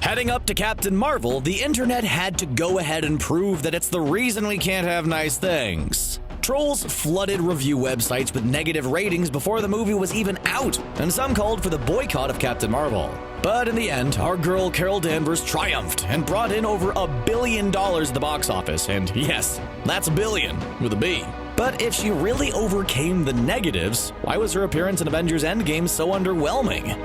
Heading up to Captain Marvel, the internet had to go ahead and prove that it's the reason we can't have nice things. Trolls flooded review websites with negative ratings before the movie was even out, and some called for the boycott of Captain Marvel. But in the end, our girl Carol Danvers triumphed and brought in over $1 billion at the box office, and yes, that's billion with a B. But if she really overcame the negatives, why was her appearance in Avengers Endgame so underwhelming?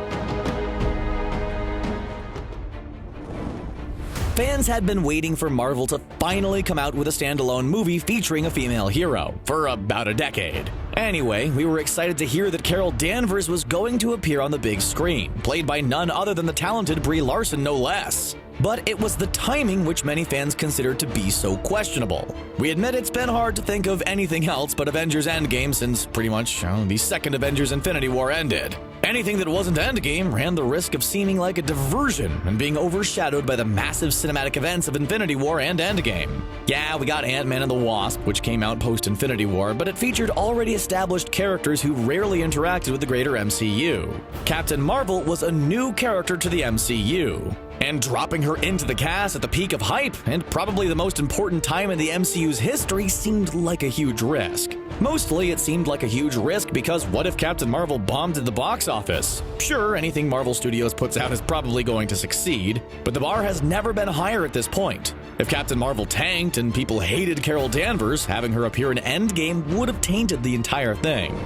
Fans had been waiting for Marvel to finally come out with a standalone movie featuring a female hero for about a decade. Anyway, we were excited to hear that Carol Danvers was going to appear on the big screen, played by none other than the talented Brie Larson, no less. But it was the timing which many fans considered to be so questionable. We admit it's been hard to think of anything else but Avengers Endgame since pretty much the second Avengers Infinity War ended. Anything that wasn't Endgame ran the risk of seeming like a diversion and being overshadowed by the massive cinematic events of Infinity War and Endgame. Yeah, we got Ant-Man and the Wasp, which came out post-Infinity War, but it featured already established characters who rarely interacted with the greater MCU. Captain Marvel was a new character to the MCU. And dropping her into the cast at the peak of hype, and probably the most important time in the MCU's history, seemed like a huge risk. Mostly, it seemed like a huge risk because what if Captain Marvel bombed at the box office? Sure, anything Marvel Studios puts out is probably going to succeed, but the bar has never been higher at this point. If Captain Marvel tanked and people hated Carol Danvers, having her appear in Endgame would have tainted the entire thing.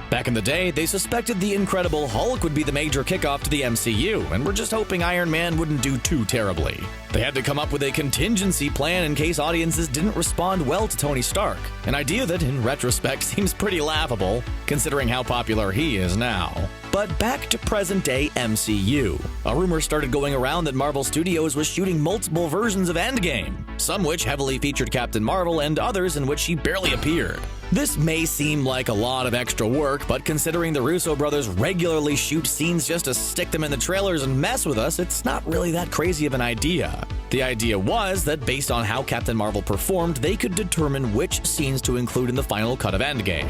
Back in the day, they suspected the Incredible Hulk would be the major kickoff to the MCU, and were just hoping Iron Man wouldn't do too terribly. They had to come up with a contingency plan in case audiences didn't respond well to Tony Stark, an idea that, in retrospect, seems pretty laughable, considering how popular he is now. But back to present-day MCU. A rumor started going around that Marvel Studios was shooting multiple versions of Endgame, some which heavily featured Captain Marvel and others in which she barely appeared. This may seem like a lot of extra work, but considering the Russo brothers regularly shoot scenes just to stick them in the trailers and mess with us, it's not really that crazy of an idea. The idea was that based on how Captain Marvel performed, they could determine which scenes to include in the final cut of Endgame.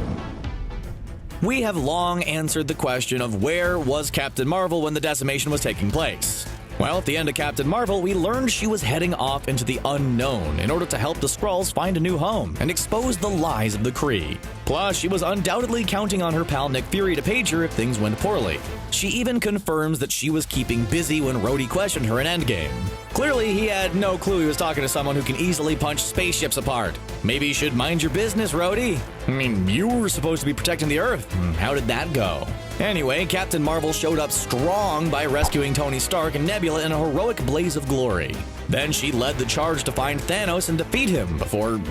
We have long answered the question of where was Captain Marvel when the decimation was taking place. Well, at the end of Captain Marvel, we learned she was heading off into the unknown in order to help the Skrulls find a new home and expose the lies of the Kree. Plus, she was undoubtedly counting on her pal Nick Fury to page her if things went poorly. She even confirms that she was keeping busy when Rhodey questioned her in Endgame. Clearly, he had no clue he was talking to someone who can easily punch spaceships apart. Maybe you should mind your business, Rhodey. I mean, you were supposed to be protecting the Earth. How did that go? Anyway, Captain Marvel showed up strong by rescuing Tony Stark and Nebula in a heroic blaze of glory. Then she led the charge to find Thanos and defeat him before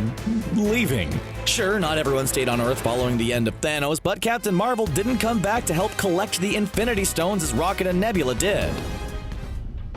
leaving. Sure, not everyone stayed on Earth following the end of Thanos, but Captain Marvel didn't come back to help collect the Infinity Stones as Rocket and Nebula did.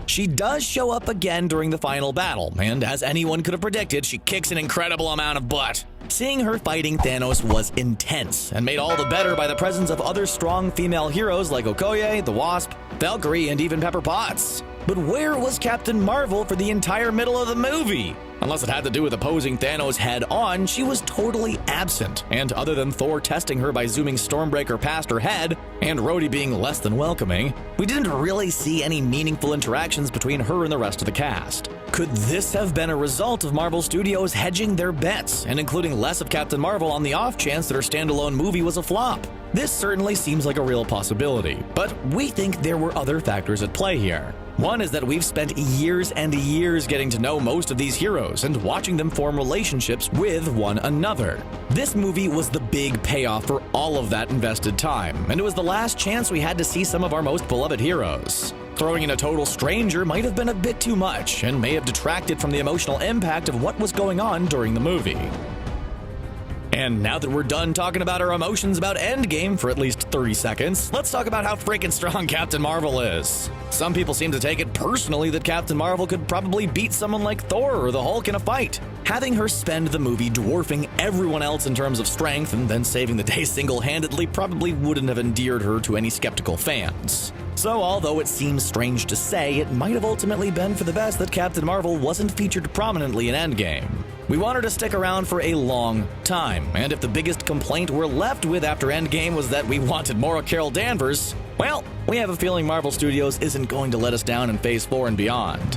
She does show up again during the final battle, and as anyone could have predicted, she kicks an incredible amount of butt. Seeing her fighting Thanos was intense, and made all the better by the presence of other strong female heroes like Okoye, the Wasp, Valkyrie, and even Pepper Potts. But where was Captain Marvel for the entire middle of the movie? Unless it had to do with opposing Thanos head-on, she was totally absent, and other than Thor testing her by zooming Stormbreaker past her head, and Rhodey being less than welcoming, we didn't really see any meaningful interactions between her and the rest of the cast. Could this have been a result of Marvel Studios hedging their bets and including less of Captain Marvel on the off chance that her standalone movie was a flop? This certainly seems like a real possibility, but we think there were other factors at play here. One is that we've spent years and years getting to know most of these heroes and watching them form relationships with one another. This movie was the big payoff for all of that invested time, and it was the last chance we had to see some of our most beloved heroes. Throwing in a total stranger might have been a bit too much, and may have detracted from the emotional impact of what was going on during the movie. And now that we're done talking about our emotions about Endgame for at least 30 seconds, let's talk about how freaking strong Captain Marvel is. Some people seem to take it personally that Captain Marvel could probably beat someone like Thor or the Hulk in a fight. Having her spend the movie dwarfing everyone else in terms of strength and then saving the day single-handedly probably wouldn't have endeared her to any skeptical fans. So although it seems strange to say, it might have ultimately been for the best that Captain Marvel wasn't featured prominently in Endgame. We want her to stick around for a long time, and if the biggest complaint we're left with after Endgame was that we wanted more of Carol Danvers, Well, we have a feeling Marvel Studios isn't going to let us down in Phase 4 and beyond.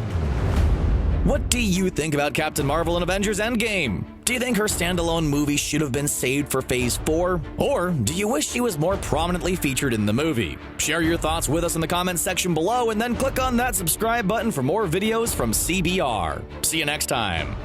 What do you think about Captain Marvel in Avengers Endgame? Do you think her standalone movie should have been saved for Phase 4? Or do you wish she was more prominently featured in the movie? Share your thoughts with us in the comments section below and then click on that subscribe button for more videos from CBR. See you next time.